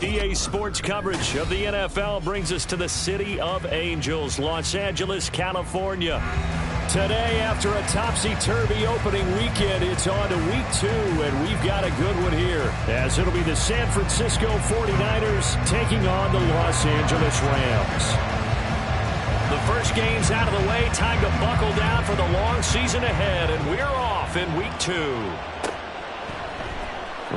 EA Sports coverage of the NFL brings us to the City of Angels, Los Angeles, California. Today, after a topsy-turvy opening weekend, it's on to week 2, and we've got a good one here, as it'll be the San Francisco 49ers taking on the Los Angeles Rams. The first game's out of the way, time to buckle down for the long season ahead, and we're off in week 2.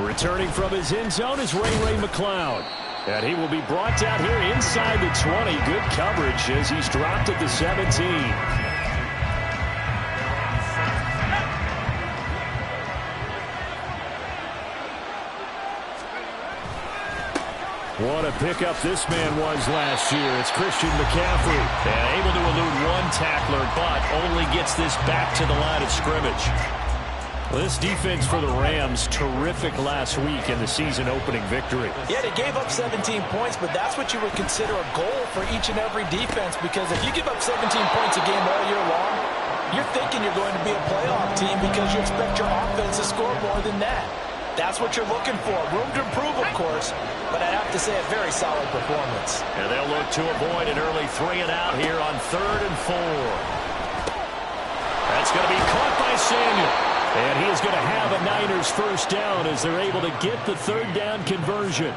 Returning from his end zone is Ray McCloud. And he will be brought down here inside the 20. Good coverage as he's dropped at the 17. What a pickup this man was last year. It's Christian McCaffrey. And able to elude one tackler, but only gets this back to the line of scrimmage. This defense for the Rams, terrific last week in the season-opening victory. Yeah, they gave up 17 points, but that's what you would consider a goal for each and every defense, because if you give up 17 points a game all year long, you're thinking you're going to be a playoff team because you expect your offense to score more than that. That's what you're looking for. Room to improve, of course, but I have to say a very solid performance. And they'll look to avoid an early 3-and-out here on 3rd and 4. That's going to be caught by Samuel. And he is going to have a Niners first down as they're able to get the 3rd down conversion.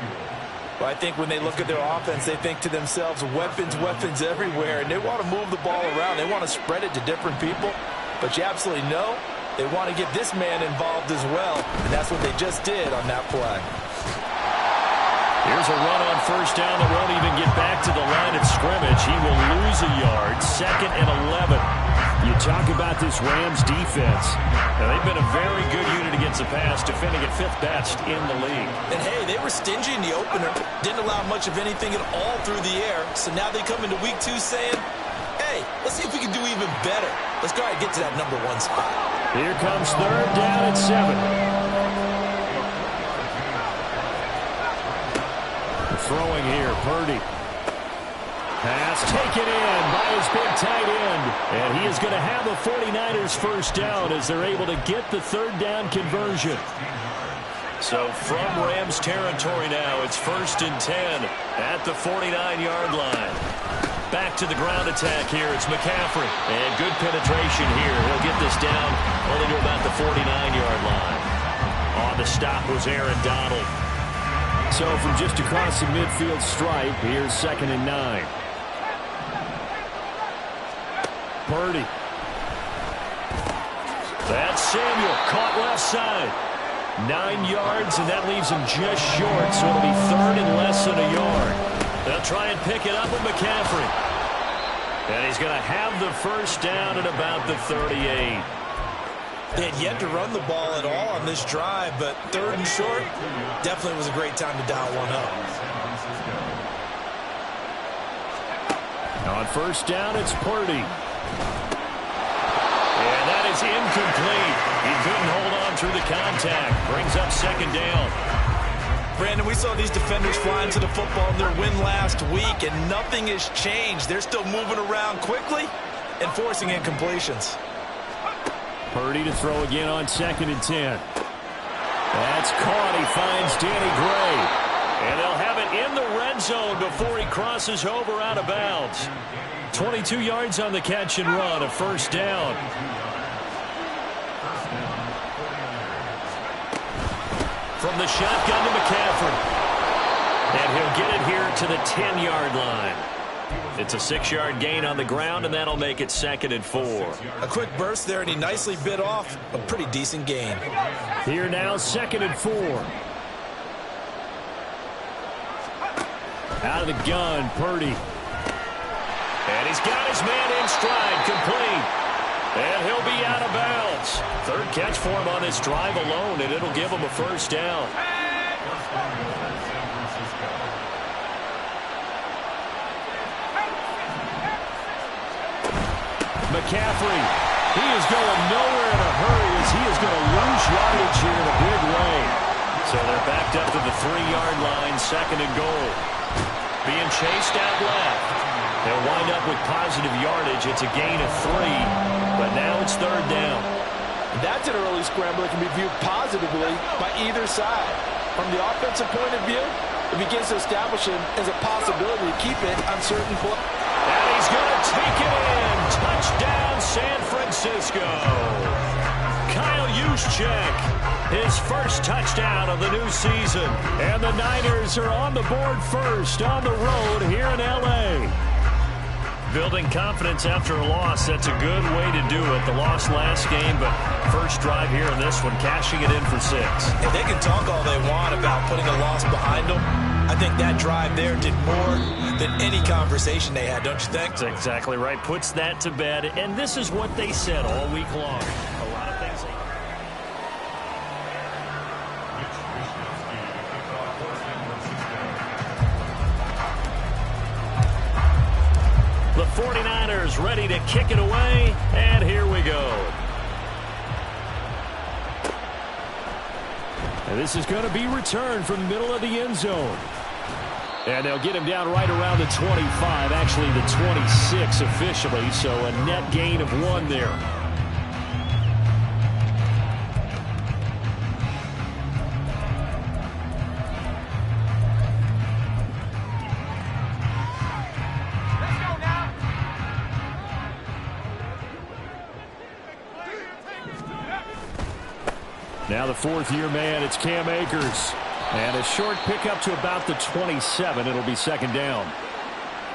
Well, I think when they look at their offense, they think to themselves, weapons everywhere, and they want to move the ball around. They want to spread it to different people, but you absolutely know they want to get this man involved as well, and that's what they just did on that play. Here's a run on first down that won't even get back to the line of scrimmage. He will lose a yard, 2nd and 11. You talk about this Rams defense. Now, they've been a very good unit against the pass, defending at 5th best in the league. And, hey, they were stingy in the opener, didn't allow much of anything at all through the air. So now they come into week 2 saying, hey, let's see if we can do even better. Let's go ahead and get to that number 1 spot. Here comes 3rd down at 7. Throwing here, Purdy. Pass taken in by his big tight end. And he is going to have a 49ers first down as they're able to get the 3rd down conversion. So from Rams territory now, it's 1st and 10 at the 49-yard line. Back to the ground attack here. It's McCaffrey. And good penetration here. He'll get this down only to about the 49-yard line. On the stop was Aaron Donald. So from just across the midfield stripe, here's 2nd and 9. Purdy. That's Samuel, caught left side. 9 yards, and that leaves him just short, so it'll be 3rd and less than a yard. They'll try and pick it up with McCaffrey. And he's going to have the first down at about the 38. They had yet to run the ball at all on this drive, but 3rd and short definitely was a great time to dial one up. On first down, it's Purdy. And that is incomplete. He couldn't hold on through the contact. Brings up 2nd down. Brandon, we saw these defenders flying to the football in their win last week, and nothing has changed. They're still moving around quickly and forcing incompletions. Purdy to throw again on 2nd and 10. That's caught. He finds Danny Gray. And they'll have it in the red zone before he crosses over out of bounds. 22 yards on the catch and run, a first down. From the shotgun to McCaffrey. And he'll get it here to the 10-yard line. It's a 6-yard gain on the ground, and that'll make it 2nd and 4. A quick burst there, and he nicely bit off a pretty decent gain. Here now, 2nd and 4. Out of the gun, Purdy. And he's got his man in stride, complete. And he'll be out of bounds. 3rd catch for him on this drive alone, and it'll give him a first down. McCaffrey, he is going nowhere in a hurry as he is going to lose yardage here in a big way. So they're backed up to the 3-yard line, 2nd and goal. Being chased out left. They'll wind up with positive yardage. It's a gain of 3, but now it's 3rd down. That's an early scramble that can be viewed positively by either side. From the offensive point of view, it begins to establish him as a possibility to keep it on certain plays. And he's going to take it in. Touchdown, San Francisco. Kyle Juszczyk, his first touchdown of the new season. And the Niners are on the board first on the road here in L.A. Building confidence after a loss, that's a good way to do it. The loss last game, but first drive here in this one, cashing it in for 6. And they can talk all they want about putting a loss behind them. I think that drive there did more than any conversation they had, don't you think? That's exactly right. Puts that to bed. And this is what they said all week long. A lot of things. The 49ers ready to kick it away. And here we go. And this is going to be returned from the middle of the end zone. And they'll get him down right around the 25, actually the 26 officially, so a net gain of 1 there. Now the 4th-year man, it's Cam Akers. And a short pickup to about the 27. It'll be 2nd down.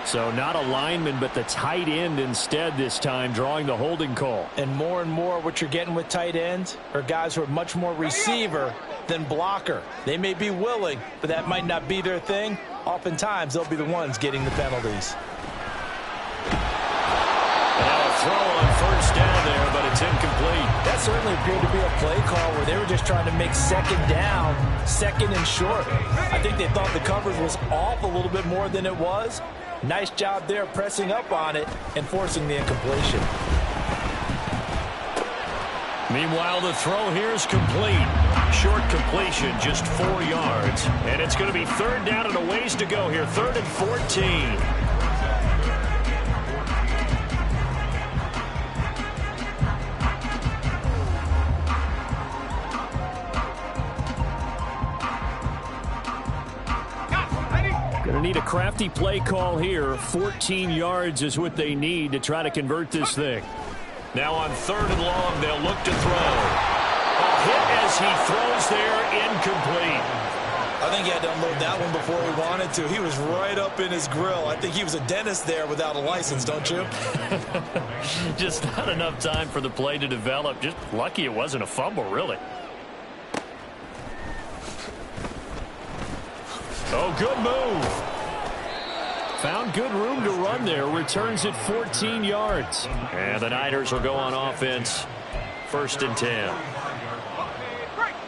So not a lineman, but the tight end instead this time, drawing the holding call. And more what you're getting with tight ends are guys who are much more receiver than blocker. They may be willing, but that might not be their thing. Oftentimes, they'll be the ones getting the penalties. Now a throw on 1st down there, but it's incomplete. That certainly appeared to be a play call where they were just trying to make 2nd down, 2nd and short. I think they thought the coverage was off a little bit more than it was. Nice job there pressing up on it and forcing the incompletion. Meanwhile, the throw here is complete. Short completion, just 4 yards. And it's going to be 3rd down and a ways to go here. 3rd and 14. Going to need a crafty play call here. 14 yards is what they need to try to convert this thing. Now on 3rd and long, they'll look to throw. A hit as he throws there, incomplete. I think he had to unload that one before he wanted to. He was right up in his grill. I think he was a dentist there without a license, don't you? Just not enough time for the play to develop. Just lucky it wasn't a fumble, really. Oh, good move. Found good room to run there. Returns it 14 yards. And the Niners will go on offense. 1st and 10.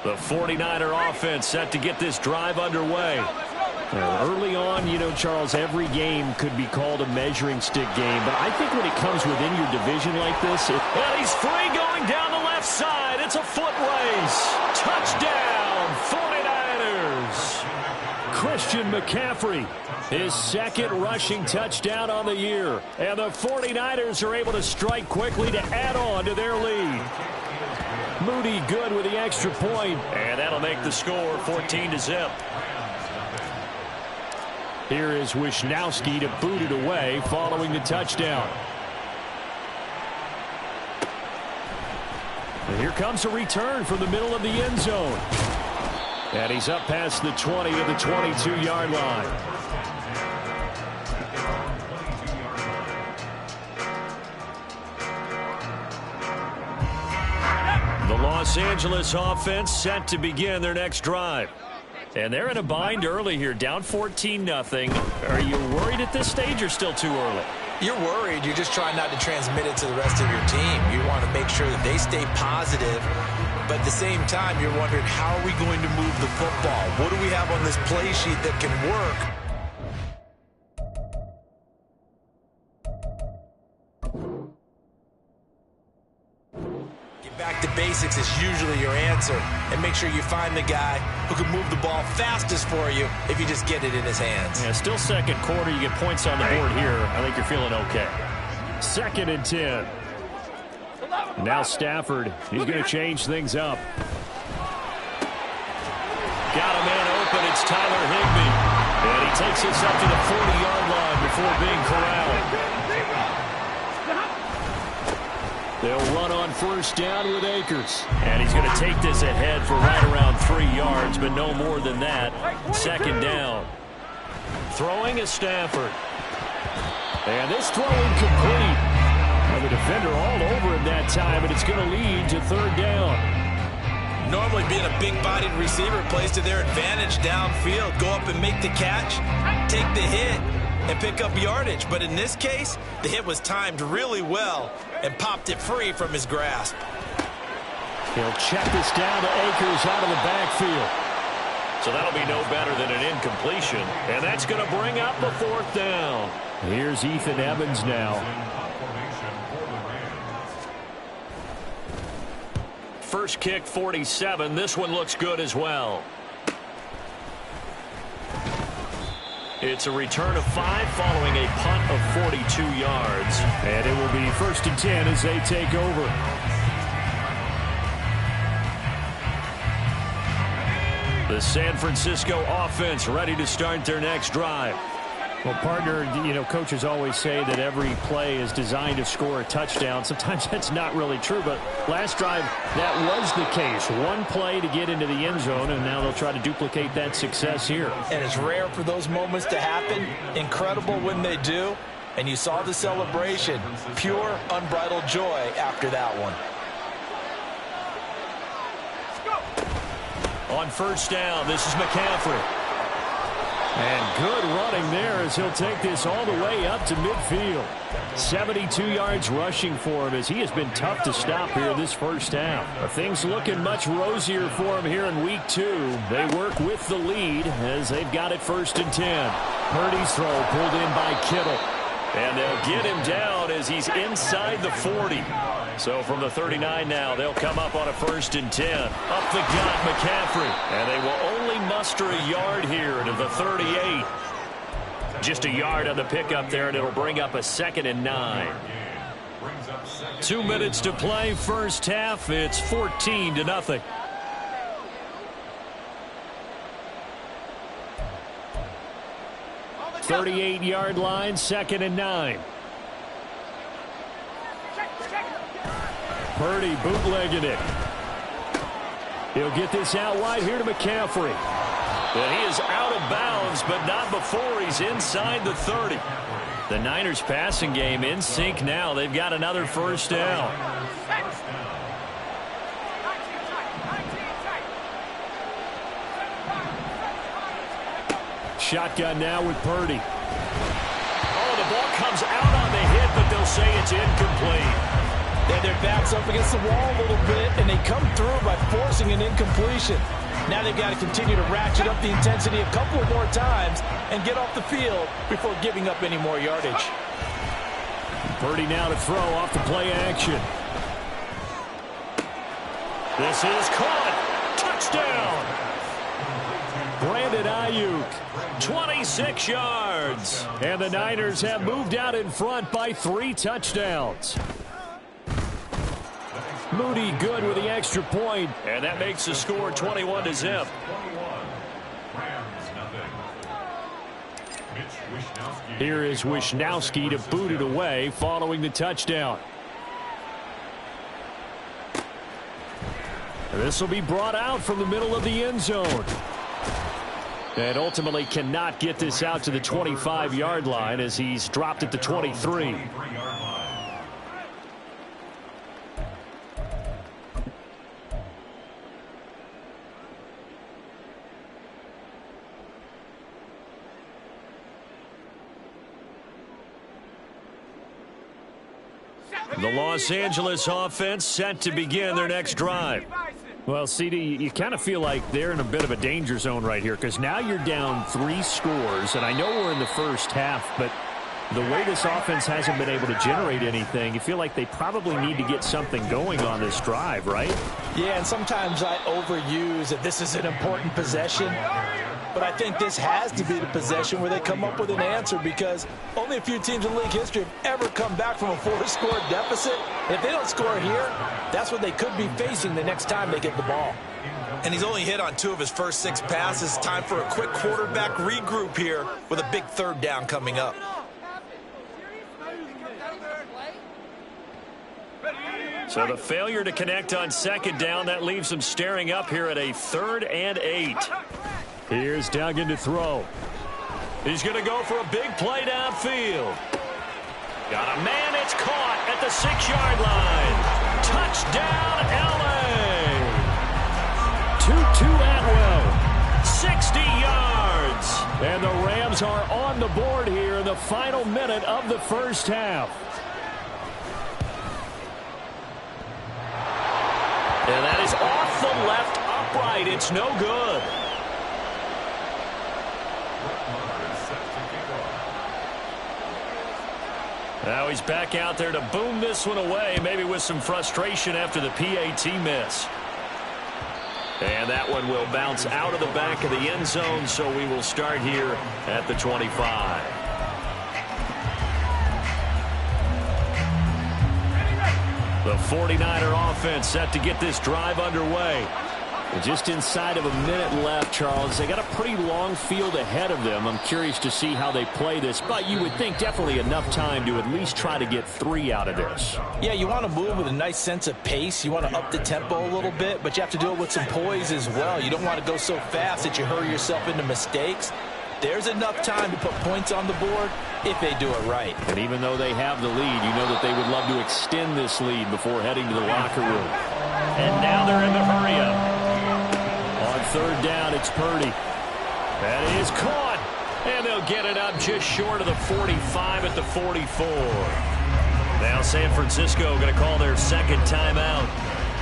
The 49er offense set to get this drive underway. Early on, you know, Charles, every game could be called a measuring stick game. But I think when it comes within your division like this, and he's free going down the left side. It's a foot race. Touchdown, 49ers. Christian McCaffrey, his 2nd rushing touchdown on the year. And the 49ers are able to strike quickly to add on to their lead. Moody good with the extra point. And that'll make the score 14-0. Here is Wisnowski to boot it away following the touchdown. And here comes a return from the middle of the end zone. And he's up past the 20 to the 22-yard line. The Los Angeles offense set to begin their next drive. And they're in a bind early here, down 14-0. Are you worried at this stage or still too early? You're worried. You're just trying not to transmit it to the rest of your team. You want to make sure that they stay positive. But at the same time, you're wondering, how are we going to move the football? What do we have on this play sheet that can work? Get back to basics is usually your answer. And make sure you find the guy who can move the ball fastest for you if you just get it in his hands. Yeah, still 2nd quarter. You get points on the board here. I think you're feeling okay. 2nd and 10. Now Stafford, he's going to change things up. Got a man open, it's Tyler Higbee. And he takes this up to the 40-yard line before being corralled. They'll run on first down with Akers. And he's going to take this ahead for right around 3 yards, but no more than that. Second down. Throwing is Stafford. And this throw incomplete. And the defender all over him that time, and it's going to lead to third down. Normally being a big-bodied receiver plays to their advantage downfield. Go up and make the catch, take the hit, and pick up yardage. But in this case, the hit was timed really well and popped it free from his grasp. He'll check this down to Akers out of the backfield. So that'll be no better than an incompletion. And that's going to bring up the fourth down. Here's Ethan Evans now. First kick, 47. This one looks good as well. It's a return of 5 following a punt of 42 yards. And it will be 1st and 10 as they take over. The San Francisco offense ready to start their next drive. Well, partner, coaches always say that every play is designed to score a touchdown. Sometimes that's not really true, but last drive, that was the case. One play to get into the end zone, and now they'll try to duplicate that success here. And it's rare for those moments to happen. Incredible when they do. And you saw the celebration. Pure, unbridled joy after that one. On first down, this is McCaffrey. And good running there as he'll take this all the way up to midfield. 72 yards rushing for him as he has been tough to stop here this first half. Things looking much rosier for him here in week 2. They work with the lead as they've got it 1st and 10. Purdy's throw pulled in by Kittle. And they'll get him down as he's inside the 40. So from the 39 now, they'll come up on a 1st and 10. Up the gut, McCaffrey. And they will only muster a yard here to the 38. Just a yard on the pickup there, and it'll bring up a 2nd and 9. 2 minutes to play first half. It's 14-0. $38-yard line, 2nd and 9. Purdy bootlegging it. He'll get this out wide here to McCaffrey. And he is out of bounds, but not before he's inside the 30. The Niners passing game in sync now. They've got another first down. Shotgun now with Purdy. Oh, the ball comes out on the hit, but they'll say it's incomplete. They had their backs up against the wall a little bit, and they come through by forcing an incompletion. Now they've got to continue to ratchet up the intensity a couple more times and get off the field before giving up any more yardage. Purdy now to throw off the play action. This is caught. Touchdown. Brandon Ayuk, 26 yards. And the Niners have moved out in front by 3 touchdowns. Moody good with the extra point, and that makes the score 21-0. Here is Wishnowsky to boot it away following the touchdown. This will be brought out from the middle of the end zone. And ultimately cannot get this out to the 25-yard line as he's dropped at the 23. The Los Angeles offense set to begin their next drive. Well, CD, you kind of feel like they're in a bit of a danger zone right here because now you're down 3 scores, and I know we're in the first half, but the way this offense hasn't been able to generate anything, you feel like they probably need to get something going on this drive, right? Yeah, and sometimes I overuse that this is an important possession. But I think this has to be the possession where they come up with an answer because only a few teams in league history have ever come back from a 4-score deficit And if they don't score here, that's what they could be facing the next time they get the ball. And he's only hit on 2 of his first 6 passes. Time for a quick quarterback regroup here with a big 3rd down coming up. So the failure to connect on 2nd down, that leaves them staring up here at a 3rd and 8. Here's Duggan to throw. He's going to go for a big play downfield. Got a man, it's caught at the 6-yard line. Touchdown, LA. Tutu Atwell, 60 yards. And the Rams are on the board here in the final minute of the first half. And that is off the left upright. It's no good. Now he's back out there to boom this one away, maybe with some frustration after the PAT miss. And that one will bounce out of the back of the end zone, so we will start here at the 25. The 49er offense set to get this drive underway. Just inside of a minute left, Charles. They got a pretty long field ahead of them. I'm curious to see how they play this, but you would think definitely enough time to at least try to get 3 out of this. Yeah, you want to move with a nice sense of pace. You want to up the tempo a little bit, but you have to do it with some poise as well. You don't want to go so fast that you hurry yourself into mistakes. There's enough time to put points on the board if they do it right. And even though they have the lead, you know that they would love to extend this lead before heading to the locker room. And now they're in the hurry-up. On 3rd down, it's Purdy. That is caught. And they'll get it up just short of the 45 at the 44. Now San Francisco going to call their 2nd timeout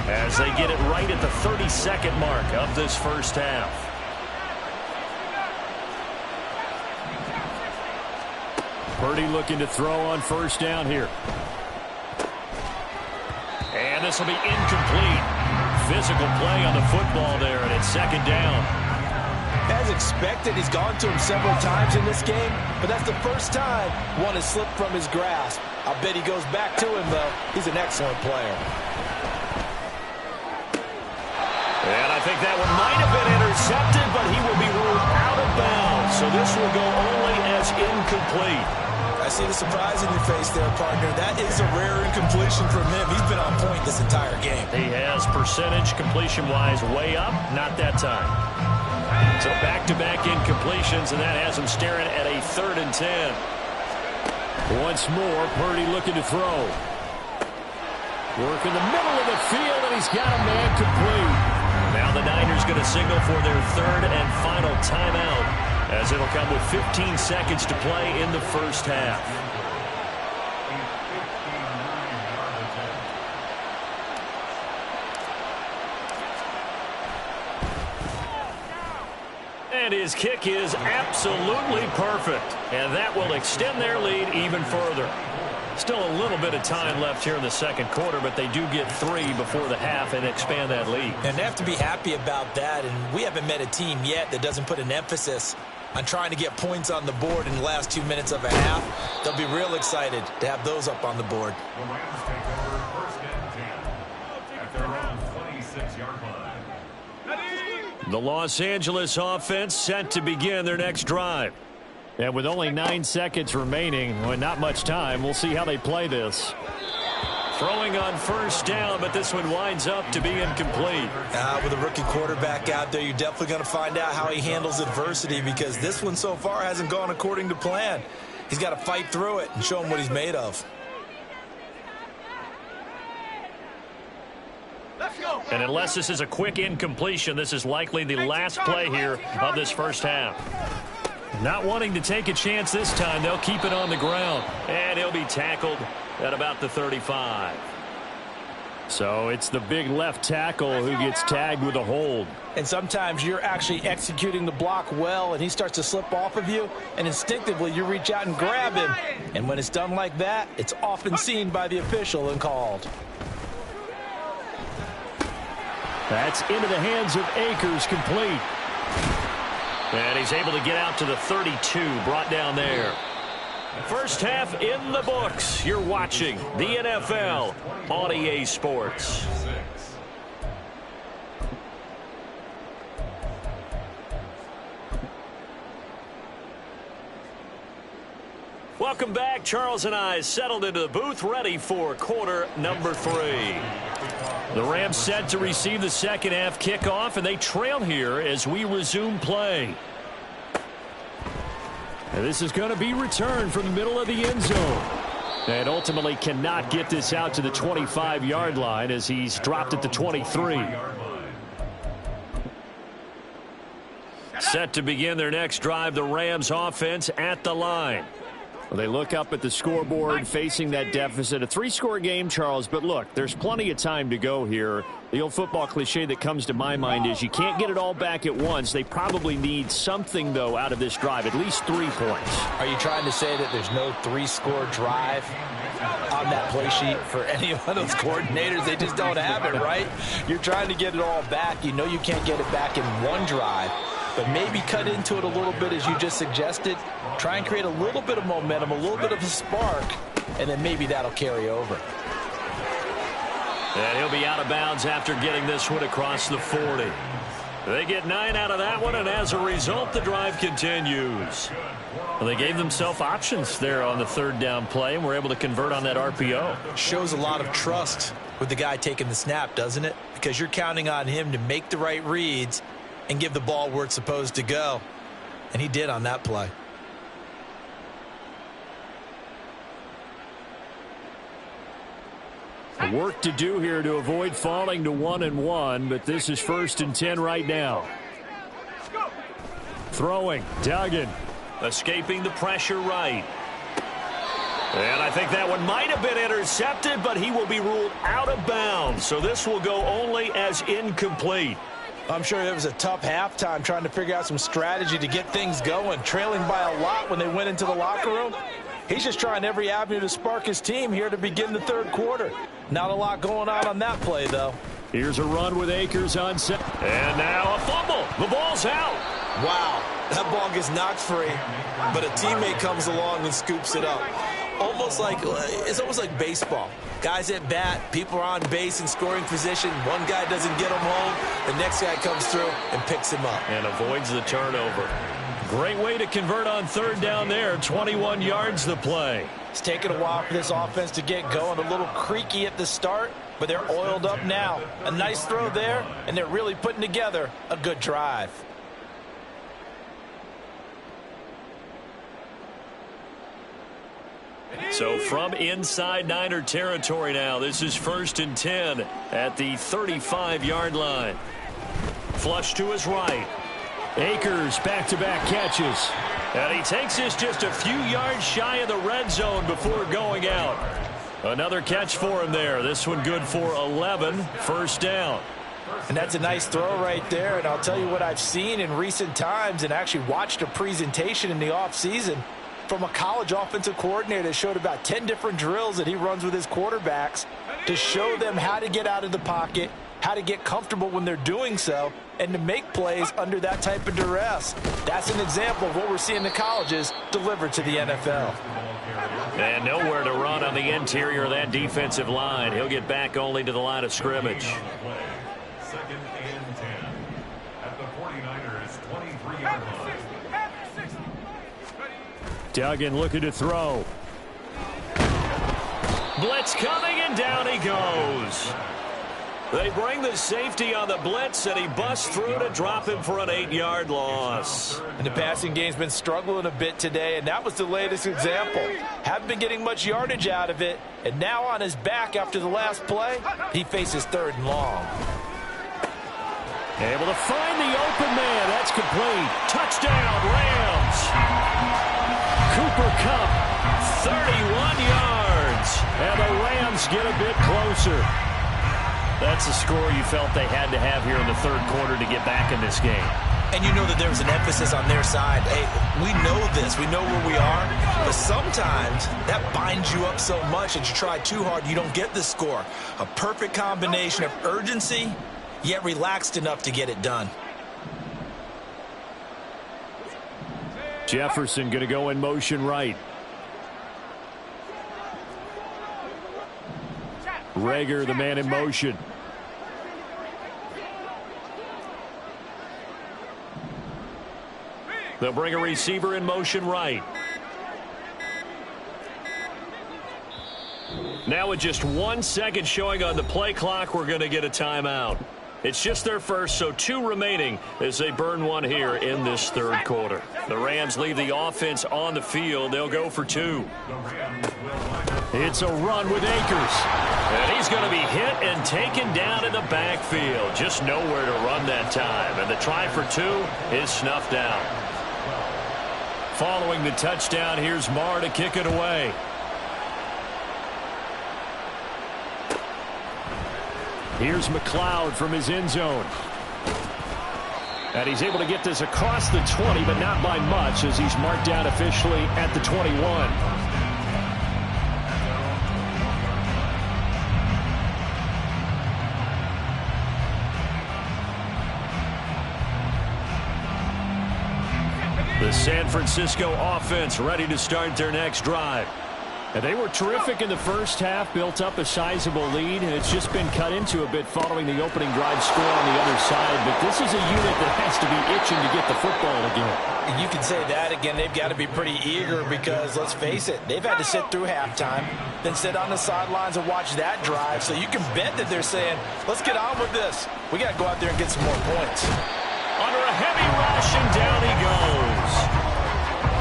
as they get it right at the 32nd mark of this first half. Purdy looking to throw on 1st down here. And this will be incomplete. Physical play on the football there, and it's 2nd down. As expected, he's gone to him several times in this game, but that's the first time one has slipped from his grasp. I'll bet he goes back to him, though. He's an excellent player. And I think that one might have been intercepted, but he will be ruled out of bounds. So this will go only as incomplete. I see the surprise in your face there, partner. That is a rare incompletion from him. He's been on point this entire game. He has percentage completion-wise way up, not that time. So back-to-back incompletions, and that has him staring at a 3rd and 10. Once more, Purdy looking to throw. Work in the middle of the field, and he's got a man complete. Now the Niners going to signal for their 3rd and final timeout, as it'll come with 15 seconds to play in the first half. And his kick is absolutely perfect. And that will extend their lead even further. Still a little bit of time left here in the 2nd quarter, but they do get 3 before the half and expand that lead. And they have to be happy about that. And we haven't met a team yet that doesn't put an emphasis on trying to get points on the board in the last 2 minutes of a half. They'll be real excited to have those up on the board. The Rams take over 1st and 10 at their own 26-yard line. The Los Angeles offense set to begin their next drive. And with only 9 seconds remaining, well, not much time, we'll see how they play this. Throwing on 1st down, but this one winds up to be incomplete. With a rookie quarterback out there, you're definitely going to find out how he handles adversity, because this one so far hasn't gone according to plan. He's got to fight through it and show him what he's made of. And unless this is a quick incompletion, this is likely the last play here of this first half. Not wanting to take a chance this time, they'll keep it on the ground. And he'll be tackled at about the 35. So it's the big left tackle who gets tagged with a hold. And sometimes you're actually executing the block well, and he starts to slip off of you, and instinctively you reach out and grab him. And when it's done like that, it's often seen by the official and called. That's into the hands of Akers, complete. And he's able to get out to the 32, brought down there. First half in the books. You're watching the NFL on EA Sports. Welcome back. Charles and I settled into the booth, ready for quarter number 3. The Rams set to receive the second half kickoff, and they trail here as we resume play. And this is going to be returned from the middle of the end zone. And ultimately cannot get this out to the 25-yard line as he's dropped at the 23. Set to begin their next drive, the Rams offense at the line. Well, they look up at the scoreboard facing that deficit. A 3-score game, Charles, but look, there's plenty of time to go here. The old football cliche that comes to my mind is you can't get it all back at once. They probably need something, though, out of this drive, at least 3 points. Are you trying to say that there's no 3-score drive on that play sheet for any of those coordinators? They just don't have it, right? You're trying to get it all back. You know you can't get it back in one drive. But maybe cut into it a little bit as you just suggested. Try and create a little bit of momentum, a little bit of a spark, and then maybe that'll carry over. And he'll be out of bounds after getting this one across the 40. They get 9 out of that one, and as a result, the drive continues. Well, they gave themselves options there on the third down play, and were able to convert on that RPO. Shows a lot of trust with the guy taking the snap, doesn't it? Because you're counting on him to make the right reads and give the ball where it's supposed to go. And he did on that play. Work to do here to avoid falling to 1-1, but this is 1st and 10 right now. Throwing, Duggan, escaping the pressure right. And I think that one might have been intercepted, but he will be ruled out of bounds. So this will go only as incomplete. I'm sure it was a tough halftime trying to figure out some strategy to get things going, trailing by a lot when they went into the locker room. He's just trying every avenue to spark his team here to begin the third quarter. Not a lot going on that play, though. Here's a run with Akers on set. And now a fumble. The ball's out. Wow, that ball gets knocked free, but a teammate comes along and scoops it up. It's almost like baseball. Guys at bat, people are on base in scoring position. One guy doesn't get him home. The next guy comes through and picks him up. And avoids the turnover. Great way to convert on third down there. 21 yards the play. It's taken a while for this offense to get going. A little creaky at the start, but they're oiled up now. A nice throw there, and they're really putting together a good drive. So from inside Niner territory now, this is 1st and 10 at the 35-yard line. Flush to his right. Akers back-to-back catches. And he takes this just a few yards shy of the red zone before going out. Another catch for him there. This one good for 11. 1st down. And that's a nice throw right there. And I'll tell you what I've seen in recent times and actually watched a presentation in the offseason from a college offensive coordinator that showed about 10 different drills that he runs with his quarterbacks to show them how to get out of the pocket, how to get comfortable when they're doing so, and to make plays under that type of duress. That's an example of what we're seeing the colleges deliver to the NFL. And nowhere to run on the interior of that defensive line. He'll get back only to the line of scrimmage. 2nd and 10 at the 49ers 23-yard line. Duggan looking to throw. Blitz coming, and down he goes. They bring the safety on the blitz, and he busts through to drop him for an 8-yard loss. And the passing game's been struggling a bit today, and that was the latest example. Haven't been getting much yardage out of it, and now on his back after the last play, he faces 3rd and long. Able to find the open man. That's complete. Touchdown, Rams. Cooper Kupp, 31 yards. And the Rams get a bit closer. That's the score you felt they had to have here in the third quarter to get back in this game. And you know that there was an emphasis on their side. Hey, we know this. We know where we are. But sometimes that binds you up so much that you try too hard, you don't get the score. A perfect combination of urgency, yet relaxed enough to get it done. Jefferson going to go in motion right. Rager, the man in motion. They'll bring a receiver in motion right. Now with just 1 second showing on the play clock, we're going to get a timeout. It's just their first, so 2 remaining as they burn one here in this third quarter. The Rams leave the offense on the field. They'll go for 2. It's a run with Akers. And he's going to be hit and taken down in the backfield. Just nowhere to run that time. And the try for 2 is snuffed out. Following the touchdown, here's Marr to kick it away. Here's McLeod from his end zone. And he's able to get this across the 20, but not by much, as he's marked down officially at the 21. The San Francisco offense ready to start their next drive. And they were terrific in the first half, built up a sizable lead, and it's just been cut into a bit following the opening drive score on the other side. But this is a unit that has to be itching to get the football again. You can say that again. They've got to be pretty eager because, let's face it, they've had to sit through halftime, then sit on the sidelines and watch that drive. So you can bet that they're saying, let's get on with this. We got to go out there and get some more points. Under a heavy rush, and down he goes.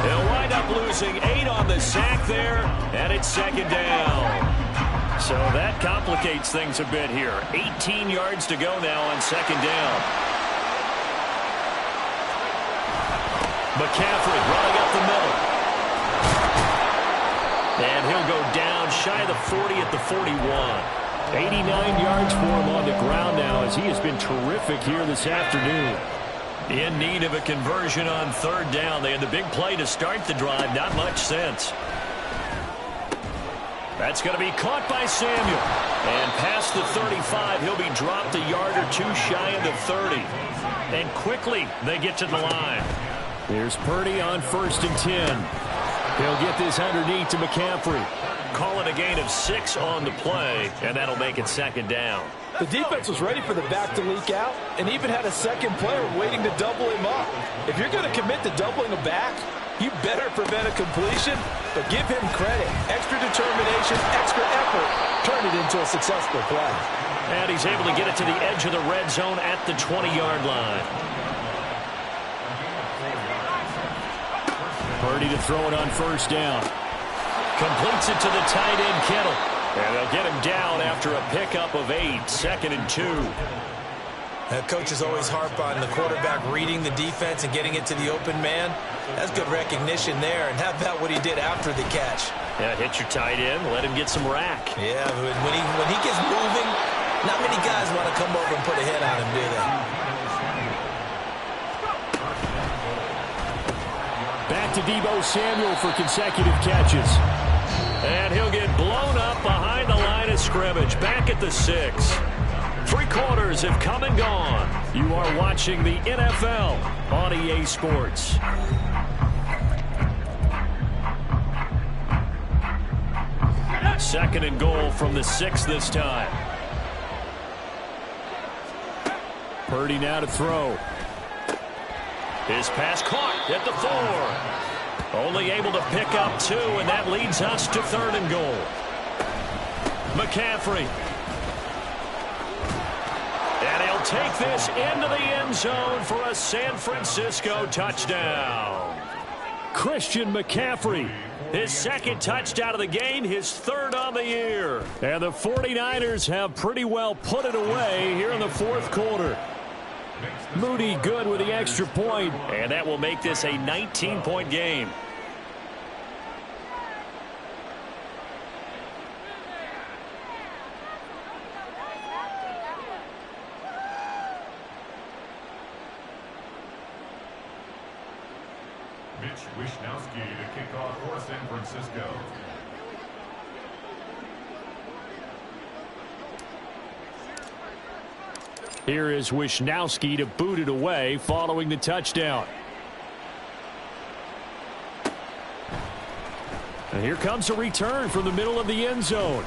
They'll wind up losing 8 on the sack there, and it's second down. So that complicates things a bit here. 18 yards to go now on second down. McCaffrey running up the middle. And he'll go down shy of the 40 at the 41. 89 yards for him on the ground now, as he has been terrific here this afternoon. In need of a conversion on third down. They had the big play to start the drive. Not much sense. That's going to be caught by Samuel. And past the 35, he'll be dropped a yard or 2 shy of the 30. And quickly, they get to the line. Here's Purdy on 1st and 10. He'll get this underneath to McCaffrey. Call it a gain of 6 on the play, and that'll make it second down. The defense was ready for the back to leak out and even had a second player waiting to double him up. If you're going to commit to doubling a back, you better prevent a completion, but give him credit. Extra determination, extra effort, turn it into a successful play. And he's able to get it to the edge of the red zone at the 20-yard line. Purdy to throw it on 1st down. Completes it to the tight end, Kittle. And they'll get him down after a pickup of 8, 2nd and 2. Coaches always harp on the quarterback reading the defense and getting it to the open man. That's good recognition there. And how about what he did after the catch? Yeah, hit your tight end, let him get some rack. Yeah, when he gets moving, not many guys want to come over and put a hit on him, do they? Back to Deebo Samuel for consecutive catches. And he'll get blown up behind the line of scrimmage. Back at the 6. 3 quarters have come and gone. You are watching the NFL on EA Sports. Second and goal from the 6 this time. Purdy now to throw. His pass caught at the 4. Only able to pick up 2, and that leads us to 3rd and goal. McCaffrey. And he'll take this into the end zone for a San Francisco touchdown. Christian McCaffrey, his 2nd touchdown of the game, his 3rd on the year. And the 49ers have pretty well put it away here in the 4th quarter. Moody good with the extra point, and that will make this a 19-point game. Mitch Wishnowsky to kick off for San Francisco. Here is Wishnowsky to boot it away following the touchdown. And here comes a return from the middle of the end zone.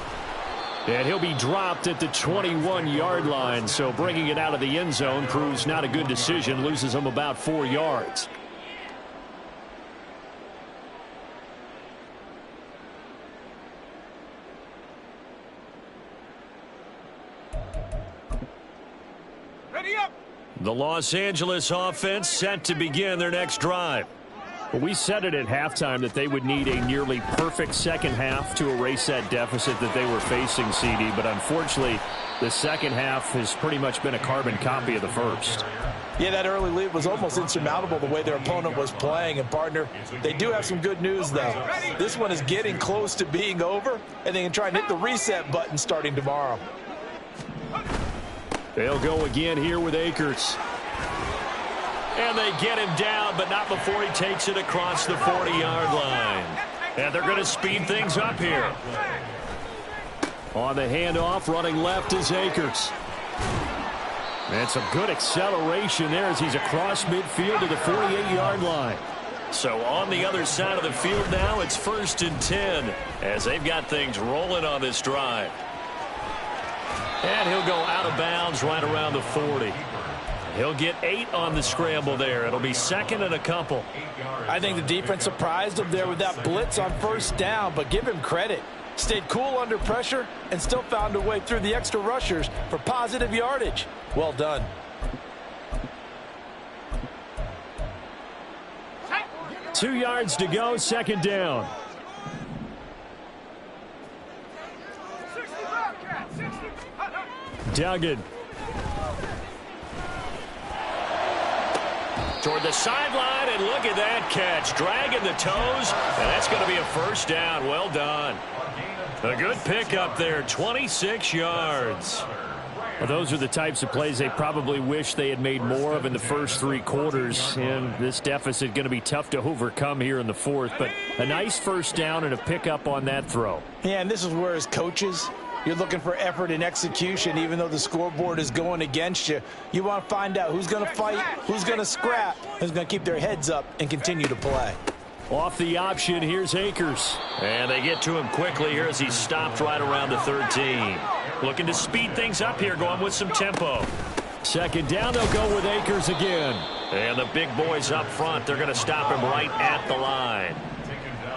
And he'll be dropped at the 21-yard line. So bringing it out of the end zone proves not a good decision. Loses him about 4 yards. Ready up. The Los Angeles offense set to begin their next drive. Well, we said it at halftime that they would need a nearly perfect second half to erase that deficit that they were facing, CD. But unfortunately, the second half has pretty much been a carbon copy of the first. Yeah, that early lead was almost insurmountable the way their opponent was playing. And, partner, they do have some good news, though. This one is getting close to being over, and they can try and hit the reset button starting tomorrow. They'll go again here with Akers. And they get him down, but not before he takes it across the 40-yard line. And they're going to speed things up here. On the handoff, running left is Akers. And some good acceleration there as he's across midfield to the 48-yard line. So on the other side of the field now, it's 1st and 10 as they've got things rolling on this drive. And he'll go out of bounds right around the 40. He'll get 8 on the scramble there. It'll be 2nd and a couple. I think the defense surprised him there with that blitz on 1st down, but give him credit. Stayed cool under pressure and still found a way through the extra rushers for positive yardage. Well done. Two yards to go, 2nd down. Duggan. Toward the sideline, and look at that catch. Dragging the toes, and that's going to be a 1st down. Well done. A good pickup there, 26 yards. Well, those are the types of plays they probably wish they had made more of in the first 3 quarters. And this deficit going to be tough to overcome here in the 4th. But a nice 1st down and a pickup on that throw. Yeah, and this is where as coaches, you're looking for effort and execution, even though the scoreboard is going against you. You want to find out who's going to fight, who's going to scrap, who's going to keep their heads up and continue to play. Off the option, here's Akers. And they get to him quickly here as he's stopped right around the 13. Looking to speed things up here, going with some tempo. 2nd down, they'll go with Akers again. And the big boys up front, they're going to stop him right at the line.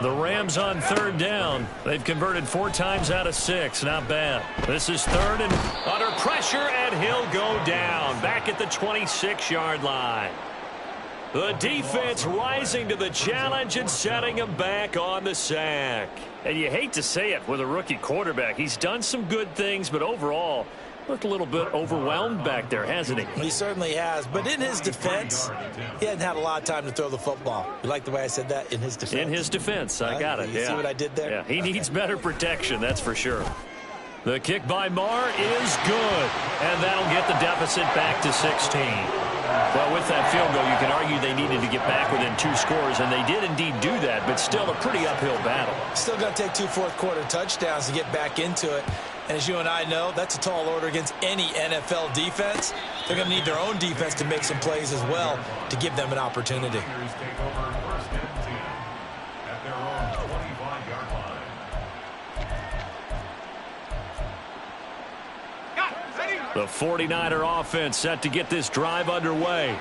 The Rams on 3rd down. They've converted 4 times out of 6. Not bad. This is 3rd and under pressure, and he'll go down. Back at the 26-yard line. The defense rising to the challenge and setting him back on the sack. And you hate to say it with a rookie quarterback. He's done some good things, but overall, looked a little bit overwhelmed back there, hasn't he? He certainly has. But in his defense, he hasn't had a lot of time to throw the football. You like the way I said that? In his defense. In his defense. I got it. You see what I did there? Yeah, he needs better protection, that's for sure. The kick by Marr is good. And that'll get the deficit back to 16. Well, with that field goal, you can argue they needed to get back within 2 scores, and they did indeed do that, but still a pretty uphill battle. Still going to take 2 fourth-quarter touchdowns to get back into it. And as you and I know, that's a tall order against any NFL defense. They're going to need their own defense to make some plays as well to give them an opportunity. The 49er offense set to get this drive underway.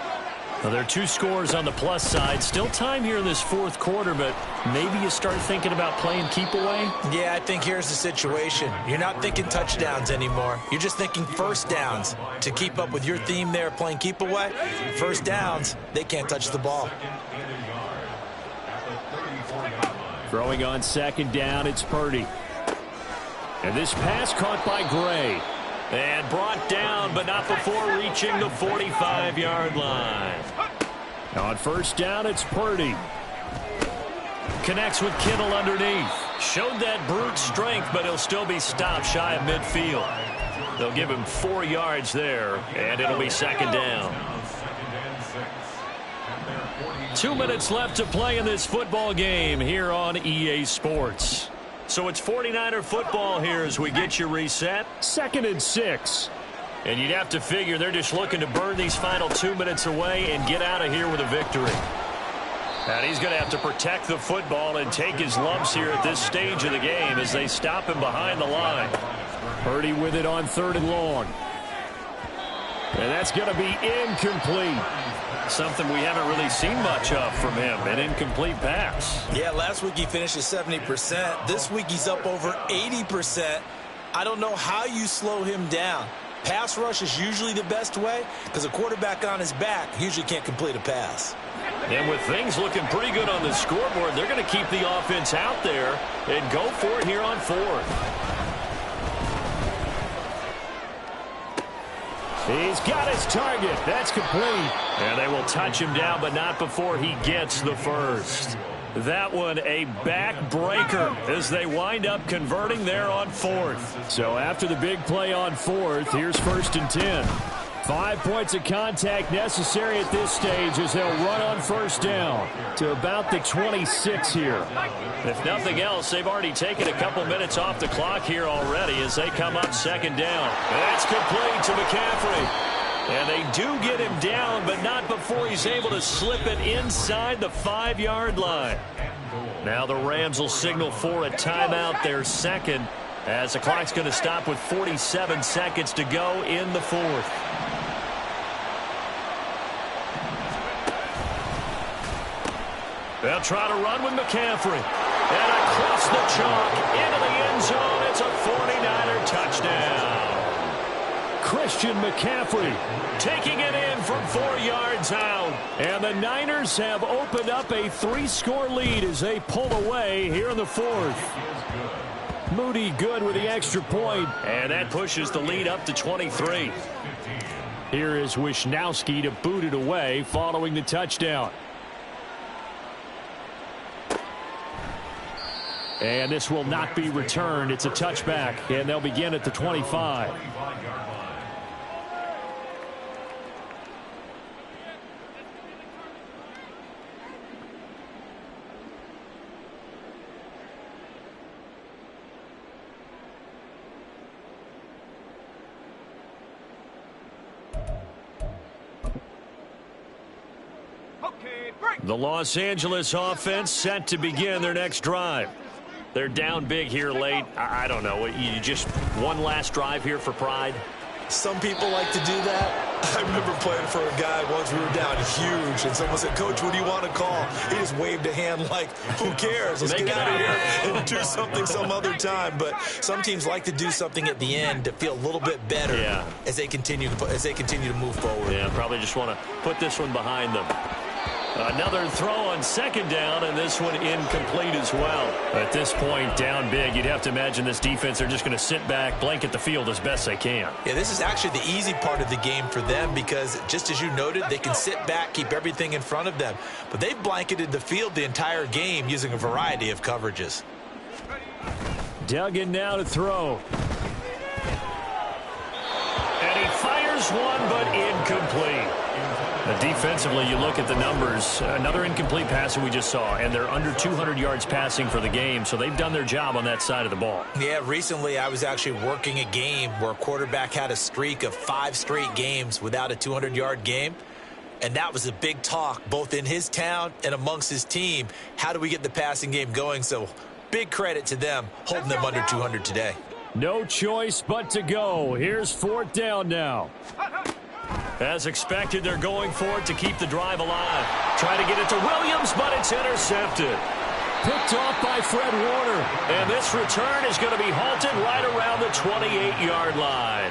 Now, there are 2 scores on the plus side. Still time here in this 4th quarter, but maybe you start thinking about playing keep away? Yeah, I think here's the situation. You're not thinking touchdowns anymore. You're just thinking 1st downs. To keep up with your theme there, playing keep away, 1st downs, they can't touch the ball. Throwing on 2nd down, it's Purdy. And this pass caught by Gray. And brought down, but not before reaching the 45-yard line. On 1st down, it's Purdy. Connects with Kittle underneath. Showed that brute strength, but he'll still be stopped shy of midfield. They'll give him 4 yards there, and it'll be 2nd down. 2 minutes left to play in this football game here on EA Sports. So it's 49er football here as we get you reset. 2nd and 6. And you'd have to figure they're just looking to burn these final 2 minutes away and get out of here with a victory. And he's going to have to protect the football and take his lumps here at this stage of the game as they stop him behind the line. Purdy with it on 3rd and long. And that's going to be incomplete. Something we haven't really seen much of from him, an incomplete pass. Yeah, last week he finished at 70%. This week he's up over 80%. I don't know how you slow him down. Pass rush is usually the best way because a quarterback on his back usually can't complete a pass. And with things looking pretty good on the scoreboard, they're going to keep the offense out there and go for it here on 4th. He's got his target. That's complete. And they will touch him down, but not before he gets the first. That one a backbreaker as they wind up converting there on 4th. So after the big play on 4th, here's 1st and 10. 5 points of contact necessary at this stage as they'll run on 1st down to about the 26 here. If nothing else, they've already taken a couple minutes off the clock here already as they come up 2nd down. That's complete to McCaffrey. And they do get him down, but not before he's able to slip it inside the 5-yard line. Now the Rams will signal for a timeout, their 2nd, as the clock's going to stop with 47 seconds to go in the 4th. They'll try to run with McCaffrey. And across the chalk into the end zone. It's a 49er touchdown. Christian McCaffrey taking it in from 4 yards out. And the Niners have opened up a 3-score lead as they pull away here in the 4th. Moody good with the extra point. And that pushes the lead up to 23. Here is Wisnowski to boot it away following the touchdown. And this will not be returned. It's a touchback, and they'll begin at the 25. The Los Angeles offense set to begin their next drive. They're down big here late. I don't know. You just one last drive here for pride? Some people like to do that. I remember playing for a guy once. We were down huge, and someone said, "Coach, what do you want to call?" He just waved a hand like, "Who cares? Let's get out of here and do something some other time." But some teams like to do something at the end to feel a little bit better as they continue to move forward. Yeah, probably just want to put this one behind them. Another throw on 2nd down, and this one incomplete as well. At this point, down big, you'd have to imagine this defense, they're just going to sit back, blanket the field as best they can. Yeah, this is actually the easy part of the game for them because, just as you noted, they can sit back, keep everything in front of them. But they've blanketed the field the entire game using a variety of coverages. Duggan now to throw. And he fires one, but incomplete. Defensively, you look at the numbers, another incomplete passer we just saw, and they're under 200 yards passing for the game, so they've done their job on that side of the ball. Yeah, recently I was actually working a game where a quarterback had a streak of 5 straight games without a 200-yard game, and that was a big talk both in his town and amongst his team. How do we get the passing game going? So big credit to them holding them under 200 today. No choice but to go. Here's 4th down now. As expected, they're going for it to keep the drive alive. Try to get it to Williams, but it's intercepted. Picked off by Fred Warner. And this return is going to be halted right around the 28-yard line.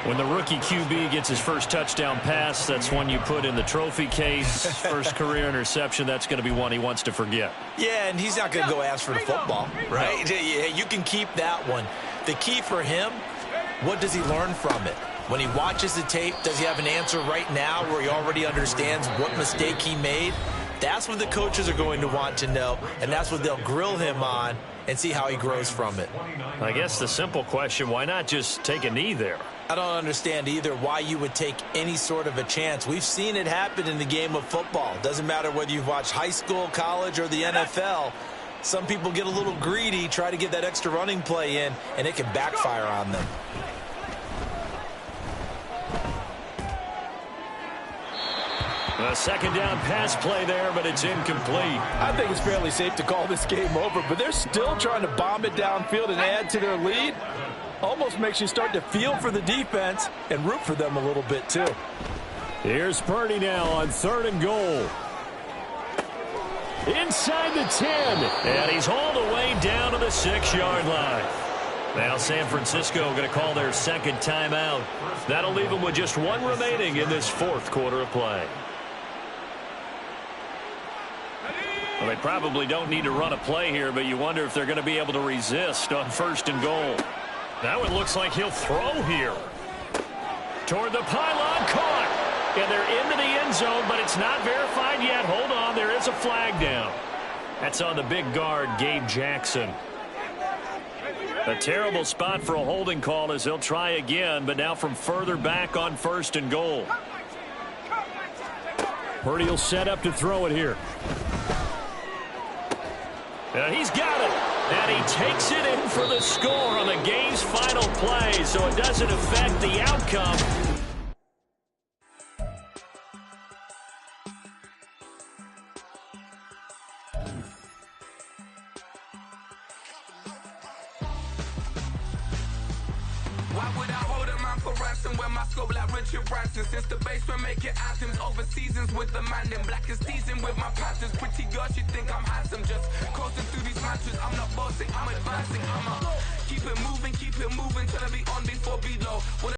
When the rookie QB gets his first touchdown pass, that's one you put in the trophy case. First career interception, that's going to be one he wants to forget. Yeah, and he's not going to go ask for the football, right? No. You can keep that one. The key for him, what does he learn from it? When he watches the tape, does he have an answer right now where he already understands what mistake he made? That's what the coaches are going to want to know, and that's what they'll grill him on and see how he grows from it. I guess the simple question, why not just take a knee there? I don't understand either why you would take any sort of a chance. We've seen it happen in the game of football. Doesn't matter whether you've watched high school, college, or the NFL. Some people get a little greedy, try to get that extra running play in, and it can backfire on them. A 2nd down pass play there, but it's incomplete. I think it's fairly safe to call this game over, but they're still trying to bomb it downfield and add to their lead. Almost makes you start to feel for the defense and root for them a little bit, too. Here's Purdy now on 3rd and goal. Inside the 10. And he's hauled away down to the 6-yard line. Now San Francisco going to call their second timeout. That'll leave them with just one remaining in this 4th quarter of play. Well, they probably don't need to run a play here, but you wonder if they're going to be able to resist on 1st and goal. Now it looks like he'll throw here. Toward the pylon, caught. And they're into the end zone, but it's not verified yet. Hold on, there is a flag down. That's on the big guard, Gabe Jackson. A terrible spot for a holding call as they'll try again, but now from further back on 1st and goal. Purdy will set up to throw it here. And he's got it. And he takes it in for the score on the game's final play, so it doesn't affect the outcome. Why would I hold him out for ransom when my scope like Richard Branson? Since the basement making items over seasons with the man in black is seasoned with my passions. Pretty girl, she think I'm handsome. Just coasting through these matches. I'm not bossing, I'm advancing. I'm a